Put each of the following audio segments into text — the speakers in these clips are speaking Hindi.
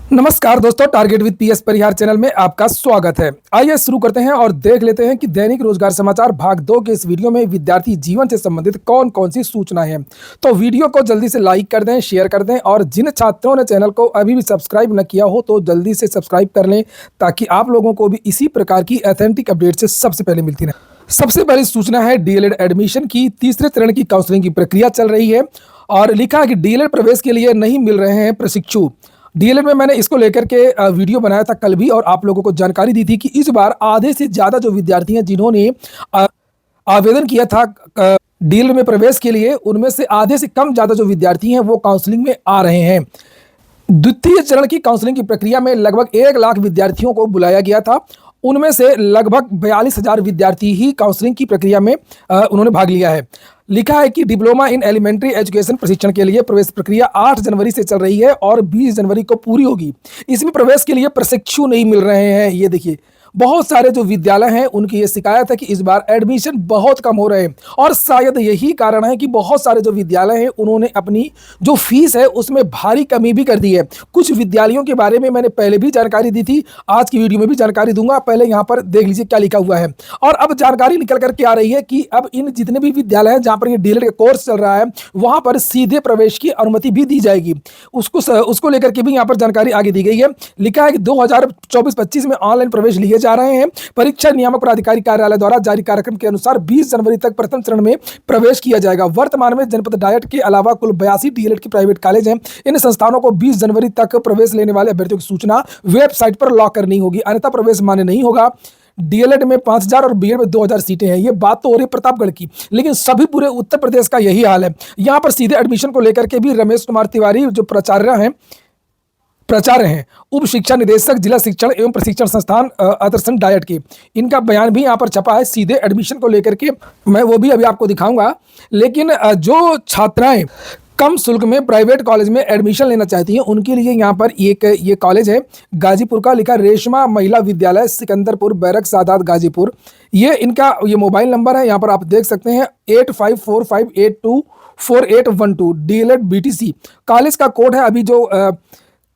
नमस्कार दोस्तों, target with PS Parihar channel में आपका स्वागत है। आइए शुरू करते हैं और देख लेते हैं कि दैनिक रोजगार समाचार भाग 2 के इस वीडियो में विद्यार्थी जीवन से संबंधित कौन कौन सी सूचनाएं हैं। तो वीडियो को जल्दी से लाइक कर दें, शेयर कर दें और जिन छात्रों ने चैनल को अभी भी सब्सक्राइब न किया हो तो जल्दी से सब्सक्राइब कर लें ताकि आप लोगों को भी इसी प्रकार की ऑथेंटिक अपडेट से सबसे पहले मिलती रहे। सबसे पहली सूचना है डीएलएड एडमिशन की तीसरे चरण की काउंसलिंग की प्रक्रिया चल रही है और लिखा है कि डीएलएड प्रवेश के लिए नहीं मिल रहे हैं प्रशिक्षु। डीएलएड में मैंने इसको लेकर के वीडियो बनाया था कल भी और आप लोगों को जानकारी दी थी कि इस बार आधे से ज़्यादा जो विद्यार्थी हैं जिन्होंने आवेदन किया था डीएलएड में प्रवेश के लिए, उनमें से आधे से कम ज़्यादा जो विद्यार्थी हैं वो काउंसलिंग में आ रहे हैं। द्वितीय चरण की काउंसलिंग की प्रक्रिया में लगभग 1 लाख विद्यार्थियों को बुलाया गया था। उनमें से लगभग 42,000 विद्यार्थी ही काउंसलिंग की प्रक्रिया में उन्होंने भाग लिया है। लिखा है कि डिप्लोमा इन एलिमेंट्री एजुकेशन प्रशिक्षण के लिए प्रवेश प्रक्रिया 8 जनवरी से चल रही है और 20 जनवरी को पूरी होगी। इसमें प्रवेश के लिए प्रशिक्षु नहीं मिल रहे हैं। ये देखिए, बहुत सारे जो विद्यालय हैं उनकी ये शिकायत है कि इस बार एडमिशन बहुत कम हो रहे हैं और शायद यही कारण है कि बहुत सारे जो विद्यालय हैं उन्होंने अपनी जो फीस है उसमें भारी कमी भी कर दी है। कुछ विद्यालयों के बारे में मैंने पहले भी जानकारी दी थी, आज की वीडियो में भी जानकारी दूंगा। पहले यहाँ पर देख लीजिए क्या लिखा हुआ है। और अब जानकारी निकल करके आ रही है कि अब इन जितने भी विद्यालय हैं जहाँ पर ये डीएलएड का कोर्स चल रहा है वहाँ पर सीधे प्रवेश की अनुमति भी दी जाएगी। उसको लेकर के भी यहाँ पर जानकारी आगे दी गई है। लिखा है कि 2024-25 में ऑनलाइन प्रवेश लिए जा रहे हैं। परीक्षा नियामक प्राधिकारी कार्यालय द्वारा जारी कार्यक्रम के अनुसार 20 जनवरी तक प्रथम चरण में प्रवेश किया जाएगा। वर्तमान में जनपद डायट के अलावा कुल 82 डीएलएड के प्राइवेट कॉलेज हैं। इन संस्थानों को 20 जनवरी तक प्रवेश लेने वाले अभ्यर्थियों की सूचना वेबसाइट पर लॉक करनी होगी, अन्यथा प्रवेश मान्य नहीं होगा। डीएलएड में 5,000 और बीएड में 2,000 सीटें हैं। ये बात तो हो रही है प्रतापगढ़ की, लेकिन सभी पूरे उत्तर प्रदेश का यही हाल है। यहाँ पर सीधे एडमिशन को लेकर के भी रमेश कुमार तिवारी जो प्राचार्य हैं, उप शिक्षा निदेशक जिला शिक्षण एवं प्रशिक्षण संस्थान अदर्शन डायट के, इनका बयान भी यहाँ पर छपा है सीधे एडमिशन को लेकर के। मैं वो भी अभी आपको दिखाऊंगा। लेकिन जो छात्राएं कम शुल्क में प्राइवेट कॉलेज में एडमिशन लेना चाहती हैं उनके लिए यहाँ पर ये कॉलेज है गाजीपुर का, लिखा रेशमा महिला विद्यालय सिकंदरपुर बैरक सादात गाजीपुर। ये मोबाइल नंबर है, यहाँ पर आप देख सकते हैं 8545824812 डीएलएड बीटीसी। कॉलेज का कोड है। अभी जो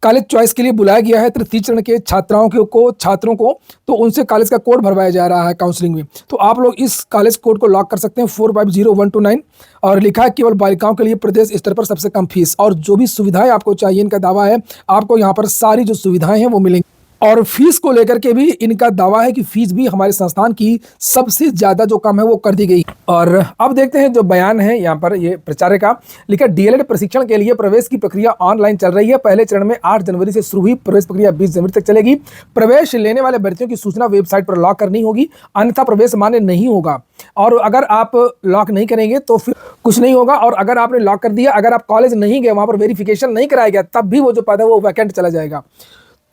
कॉलेज चॉइस के लिए बुलाया गया है तृतीय चरण के छात्रों को तो उनसे कॉलेज का कोड भरवाया जा रहा है काउंसलिंग में। तो आप लोग इस कॉलेज कोड को लॉक कर सकते हैं 450129। और लिखा है केवल बालिकाओं के लिए प्रदेश स्तर पर सबसे कम फीस और जो भी सुविधाएं आपको चाहिए, इनका दावा है आपको यहाँ पर सारी जो सुविधाएं हैं वो मिलेंगी। और फीस को लेकर के भी इनका दावा है कि फीस भी हमारे संस्थान की सबसे ज़्यादा जो कम है वो कर दी गई। और अब देखते हैं जो बयान है यहाँ पर ये प्राचार्य का, लिखा डीएलएड प्रशिक्षण के लिए प्रवेश की प्रक्रिया ऑनलाइन चल रही है। पहले चरण में 8 जनवरी से शुरू हुई, प्रवेश प्रक्रिया 20 जनवरी तक चलेगी। प्रवेश लेने वाले अभ्यर्थियों की सूचना वेबसाइट पर लॉक करनी होगी, अन्यथा प्रवेश मान्य नहीं होगा। और अगर आप लॉक नहीं करेंगे तो फिर कुछ नहीं होगा। और अगर आपने लॉक कर दिया, अगर आप कॉलेज नहीं गए, वहाँ पर वेरिफिकेशन नहीं कराया गया, तब भी वो जो पद है वो वैकेंट चला जाएगा।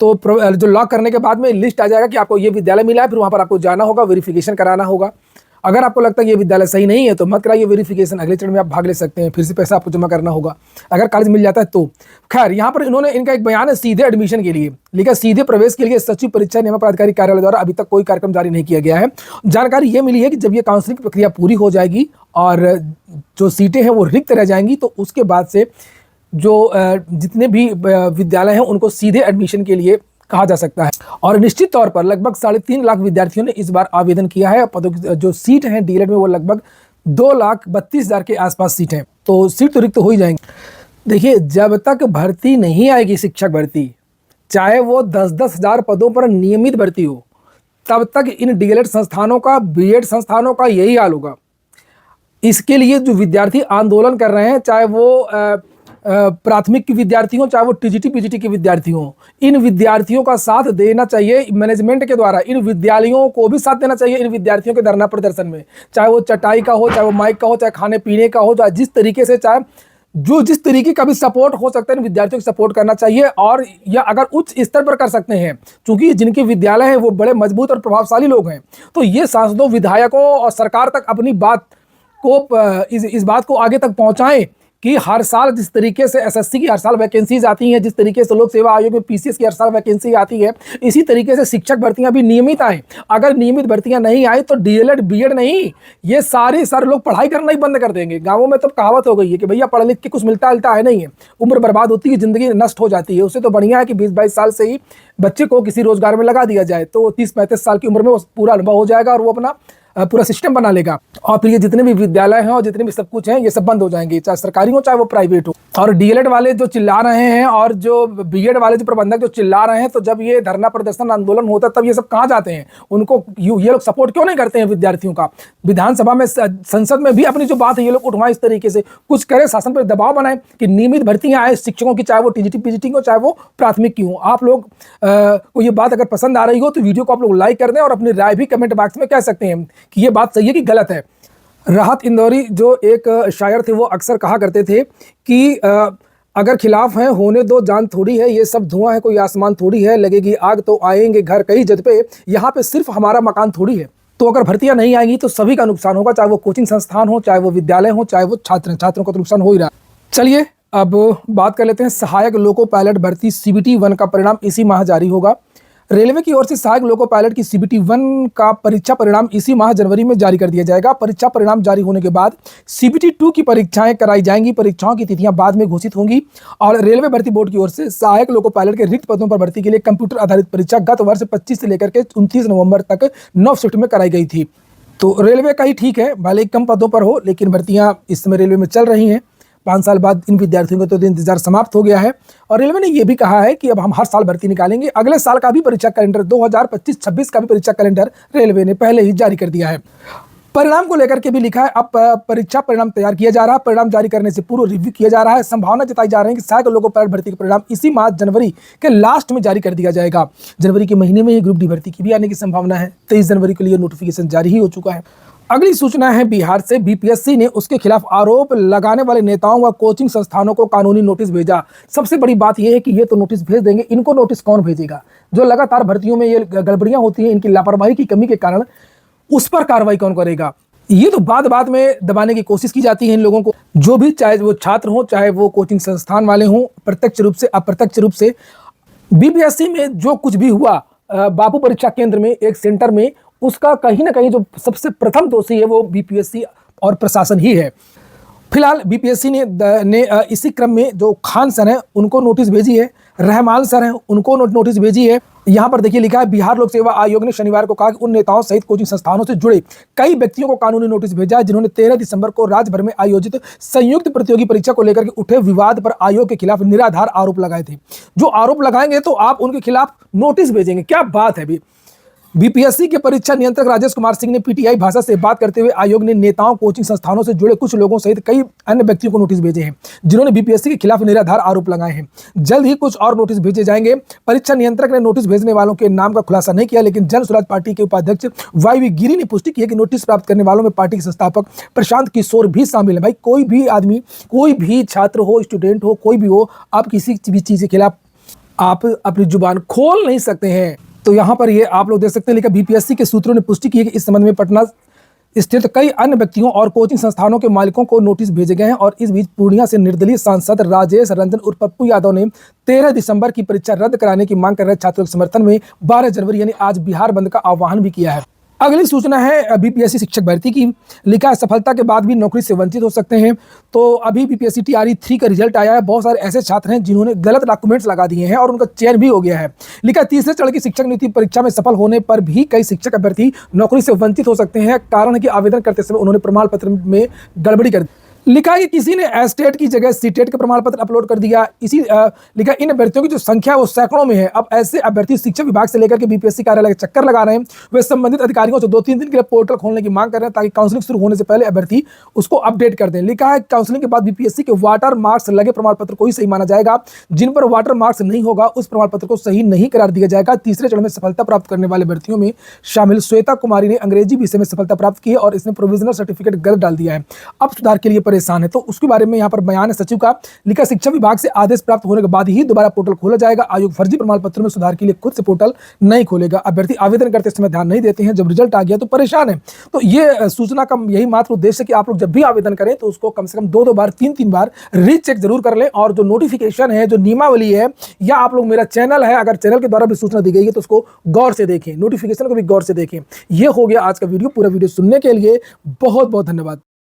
तो जो लॉक करने के बाद में लिस्ट आ जाएगा कि आपको ये विद्यालय मिला है, फिर वहाँ पर आपको जाना होगा, वेरिफिकेशन कराना होगा। अगर आपको लगता है ये विद्यालय सही नहीं है तो मत कराइए वेरिफिकेशन, अगले चरण में आप भाग ले सकते हैं, फिर से पैसा आपको जमा करना होगा अगर कॉलेज मिल जाता है तो। खैर, यहाँ पर इनका एक बयान है सीधे एडमिशन के लिए, लिखा सीधे प्रवेश के लिए सचिव परीक्षा नियामक प्राधिकारी कार्यालय द्वारा अभी तक कोई कार्यक्रम जारी नहीं किया गया है। जानकारी ये मिली है कि जब ये काउंसलिंग की प्रक्रिया पूरी हो जाएगी और जो सीटें हैं वो रिक्त रह जाएंगी तो उसके बाद से जो जितने भी विद्यालय हैं उनको सीधे एडमिशन के लिए कहा जा सकता है। और निश्चित तौर पर लगभग 3.5 लाख विद्यार्थियों ने इस बार आवेदन किया है। पदों की जो सीट हैं डीएलएड में वो लगभग 2,32,000 के आसपास सीट हैं, तो सीट तो रिक्त हो ही जाएंगी। देखिए, जब तक भर्ती नहीं आएगी शिक्षक भर्ती, चाहे वो 10-10 हज़ार पदों पर नियमित भर्ती हो, तब तक इन डीएलएड संस्थानों का, बीएड संस्थानों का यही हाल होगा। इसके लिए जो विद्यार्थी आंदोलन कर रहे हैं, चाहे वो प्राथमिक के विद्यार्थी हों, चाहे वो टीजीटी पीजीटी के विद्यार्थी हों, इन विद्यार्थियों का साथ देना चाहिए मैनेजमेंट के द्वारा। इन विद्यालयों को भी साथ देना चाहिए इन विद्यार्थियों के धरना प्रदर्शन में, चाहे वो चटाई का हो, चाहे वो माइक का हो, चाहे खाने पीने का हो, चाहे जिस तरीके से, चाहे जिस तरीके का भी सपोर्ट हो सकता है इन विद्यार्थियों को सपोर्ट करना चाहिए। और या अगर उच्च स्तर पर कर सकते हैं, क्योंकि जिनके विद्यालय हैं वो बड़े मजबूत और प्रभावशाली लोग हैं, तो ये सांसदों, विधायकों और सरकार तक अपनी बात को, इस बात को आगे तक पहुँचाएँ कि हर साल जिस तरीके से एसएससी की हर साल वैकेंसीज आती हैं, जिस तरीके से लोक सेवा आयोग में पीसीएस की हर साल वैकेंसी आती है, इसी तरीके से शिक्षक भर्तियां भी नियमित आए। अगर नियमित भर्तियां नहीं आई तो डीएलएड बीएड नहीं, ये सारे लोग पढ़ाई करना ही बंद कर देंगे। गाँवों में तो कहावत हो गई है कि भैया पढ़ लिख के कुछ मिलता है नहीं है, उम्र बर्बाद होती है, जिंदगी नष्ट हो जाती है। उससे तो बढ़िया है कि 20-22 साल से ही बच्चे को किसी रोजगार में लगा दिया जाए, तो 30-35 साल की उम्र में वो पूरा अनुभव हो जाएगा और वो अपना पूरा सिस्टम बना लेगा। और फिर ये जितने भी विद्यालय हैं और जितने भी सब कुछ हैं ये सब बंद हो जाएंगे, चाहे सरकारी हो चाहे वो प्राइवेट हो। और डीएलएड वाले जो चिल्ला रहे हैं और जो बीएड वाले जो प्रबंधक जो चिल्ला रहे हैं, तो जब ये धरना प्रदर्शन आंदोलन होता है तब ये सब कहाँ जाते हैं? उनको ये लोग सपोर्ट क्यों नहीं करते हैं विद्यार्थियों का? विधानसभा में, संसद में भी अपनी जो बात है ये लोग उठवाएं, इस तरीके से कुछ करें, शासन पर दबाव बनाएं कि नियमित भर्तियां आए शिक्षकों की, चाहे वो टीजीटी पीजीटी हो चाहे वो प्राथमिक की हो। आप लोग को ये बात अगर पसंद आ रही हो तो वीडियो को आप लोग लाइक कर दें और अपनी राय भी कमेंट बॉक्स में कह सकते हैं कि ये बात सही है कि गलत है। राहत इंदौरी जो एक शायर थे वो अक्सर कहा करते थे कि अगर खिलाफ हैं होने दो, जान थोड़ी है, ये सब धुआं है कोई आसमान थोड़ी है, लगेगी आग तो आएंगे घर कई जद पे, यहाँ पे सिर्फ हमारा मकान थोड़ी है। तो अगर भर्तियां नहीं आएंगी तो सभी का नुकसान होगा, चाहे वो कोचिंग संस्थान हो, चाहे वो विद्यालय हो, चाहे वो छात्रों को तो नुकसान हो ही रहा है। चलिए अब बात कर लेते हैं सहायक लोको पायलट भर्ती CBT 1 का परिणाम इसी माह जारी होगा। रेलवे की ओर से सहायक लोको पायलट की CBT 1 का परीक्षा परिणाम इसी माह जनवरी में जारी कर दिया जाएगा। परीक्षा परिणाम जारी होने के बाद CBT 2 की परीक्षाएं कराई जाएंगी। परीक्षाओं की तिथियां बाद में घोषित होंगी। और रेलवे भर्ती बोर्ड की ओर से सहायक लोको पायलट के रिक्त पदों पर भर्ती के लिए कंप्यूटर आधारित परीक्षा गत वर्ष 25 से लेकर के 29 नवंबर तक 9 शिफ्ट में कराई गई थी। तो रेलवे का ही ठीक है, भले कम पदों पर हो, लेकिन भर्तियां इस समय रेलवे में चल रही हैं। 5 साल बाद इन विद्यार्थियों का तो इंतजार समाप्त हो गया है। और रेलवे ने यह भी कहा है कि अब हम हर साल भर्ती निकालेंगे। अगले साल का भी परीक्षा कैलेंडर 2025-26 का भी परीक्षा कैलेंडर रेलवे ने पहले ही जारी कर दिया है। परिणाम को लेकर के भी लिखा है, अब परीक्षा परिणाम तैयार किया जा रहा है। परिणाम जारी करने से पूर्व रिव्यू किया जा रहा है। संभावना जताई जा रही है कि सहायक लोको पायलट भर्ती का परिणाम इसी माह जनवरी के लास्ट में जारी कर दिया जाएगा। जनवरी के महीने में ये ग्रुप डी भर्ती की भी आने की संभावना है। 23 जनवरी के लिए नोटिफिकेशन जारी ही हो चुका है। अगली सूचना है बिहार से। बीपीएससी ने उसके खिलाफ आरोप लगाने वाले नेताओं व कोचिंग संस्थानों को कानूनी नोटिस भेजा। सबसे बड़ी बात यह है कि ये तो नोटिस भेज देंगे, इनको नोटिस कौन भेजेगा? जो लगातार भर्तियों में ये गड़बड़ियां होती हैं, इनकी लापरवाही की कमी के कारण उस पर कार्रवाई कौन करेगा? ये तो बात में दबाने की कोशिश की जाती है इन लोगों को, जो भी, चाहे वो छात्र हो चाहे वो कोचिंग संस्थान वाले हों, प्रत्यक्ष रूप से अप्रत्यक्ष रूप से। बीपीएससी में जो कुछ भी हुआ बापू परीक्षा केंद्र में, एक सेंटर में, उसका कहीं ना कहीं जो सबसे प्रथम दोषी है वो बीपीएससी और प्रशासन ही है। फिलहाल बीपीएससी ने इसी क्रम में जो खान सर हैं उनको नोटिस भेजी है, रहमान सर हैं उनको नोटिस भेजी है। यहाँ पर देखिए लिखा है, बिहार लोक सेवा आयोग ने शनिवार को कहा कि उन नेताओं सहित कोचिंग संस्थानों से जुड़े कई व्यक्तियों को कानूनी नोटिस भेजा है जिन्होंने 13 दिसंबर को राज्य भर में आयोजित संयुक्त प्रतियोगी परीक्षा को लेकर के उठे विवाद पर आयोग के खिलाफ निराधार आरोप लगाए थे। जो आरोप लगाएंगे तो आप उनके खिलाफ नोटिस भेजेंगे, क्या बात है। भी बीपीएससी के परीक्षा नियंत्रक राजेश कुमार सिंह ने पीटीआई भाषा से बात करते हुए आयोग ने नेताओं, कोचिंग संस्थानों से जुड़े कुछ लोगों सहित कई अन्य व्यक्तियों को नोटिस भेजे हैं जिन्होंने बीपीएससी के खिलाफ निराधार आरोप लगाए हैं। जल्द ही कुछ और नोटिस भेजे जाएंगे। परीक्षा नियंत्रक ने नोटिस भेजने वालों के नाम का खुलासा नहीं किया, लेकिन जन स्वराज पार्टी के उपाध्यक्ष वाईवी गिरी ने पुष्टि की है कि नोटिस प्राप्त करने वालों में पार्टी के संस्थापक प्रशांत किशोर भी शामिल है। भाई कोई भी आदमी, कोई भी छात्र हो, स्टूडेंट हो, कोई भी हो, आप किसी भी चीज के खिलाफ आप अपनी जुबान खोल नहीं सकते हैं। तो यहाँ पर ये आप लोग देख सकते हैं, लेकिन बीपीएससी के सूत्रों ने पुष्टि की है कि इस संबंध में पटना स्थित कई अन्य व्यक्तियों और कोचिंग संस्थानों के मालिकों को नोटिस भेजे गए हैं। और इस बीच पूर्णिया से निर्दलीय सांसद राजेश रंजन उर्फ पप्पू यादव ने 13 दिसंबर की परीक्षा रद्द कराने की मांग कर रहे छात्रों के समर्थन में 12 जनवरी यानी आज बिहार बंद का आह्वान भी किया है। अगली सूचना है बीपीएससी शिक्षक भर्ती की। लिखा है, सफलता के बाद भी नौकरी से वंचित हो सकते हैं। तो अभी बीपीएससी TRE 3 का रिजल्ट आया है। बहुत सारे ऐसे छात्र हैं जिन्होंने गलत डॉक्यूमेंट्स लगा दिए हैं और उनका चयन भी हो गया है। लिखा है, तीसरे चरण की शिक्षक नियुक्ति परीक्षा में सफल होने पर भी कई शिक्षक अभ्यर्थी नौकरी से वंचित हो सकते हैं। कारण है कि आवेदन करते समय उन्होंने प्रमाण पत्र में गड़बड़ी कर दी। लिखा है कि किसी ने एस्टेट की जगह सीटेट का प्रमाण पत्र अपलोड कर दिया। लिखा इन अभ्यर्थियों की जो संख्या है वो सैकड़ों में है। अब ऐसे अभ्यर्थी शिक्षा विभाग से लेकर के बीपीएससी कार्यालय के चक्कर लगा रहे हैं। वे संबंधित अधिकारियों से 2-3 दिन के लिए पोर्टल खोलने की मांग कर रहे हैं ताकि काउंसलिंग शुरू होने से पहले अभ्यर्थी उसको अपडेट कर दें। लिखा है, काउंसलिंग के बाद बीपीएससी के वाटर मार्क्स लगे प्रमाण पत्र को ही सही माना जाएगा। जिन पर वाटर मार्क्स नहीं होगा उस प्रमाण पत्र को सही नहीं करार दिया जाएगा। तीसरे चरण में सफलता प्राप्त करने वाले अभ्यर्थियों में शामिल श्वेता कुमारी ने अंग्रेजी विषय में सफलता प्राप्त की है और इसने प्रोविजनल सर्टिफिकेट गलत डाल दिया है। अब सुधार के लिए परेशान है। तो उसके बारे में यहाँ पर बयान है सचिव का, लिखा शिक्षा विभाग से आदेश प्राप्त होने के बाद ही दोबारा पोर्टल खोला जाएगा। आयोग फर्जी प्रमाण पत्रों में सुधार के लिए खुद से पोर्टल नहीं खोलेगा। अभ्यर्थी आवेदन करते समय ध्यान नहीं देते हैं, जब रिजल्ट आ गया तो परेशान है। तो ये सूचना का यही मात्र उद्देश्य है कि आप लोग जब भी आवेदन करें तो उसको कम से कम 2-2 बार 3-3 बार रीचेक जरूर कर लें। और जो नोटिफिकेशन है, जो नियमावली है, या आप लोग मेरा चैनल है, अगर चैनल के द्वारा भी सूचना दी गई है तो उसको गौर से देखें, नोटिफिकेशन को भी गौर से देखें। ये हो गया आज का वीडियो। पूरा वीडियो सुनने के लिए बहुत बहुत धन्यवाद।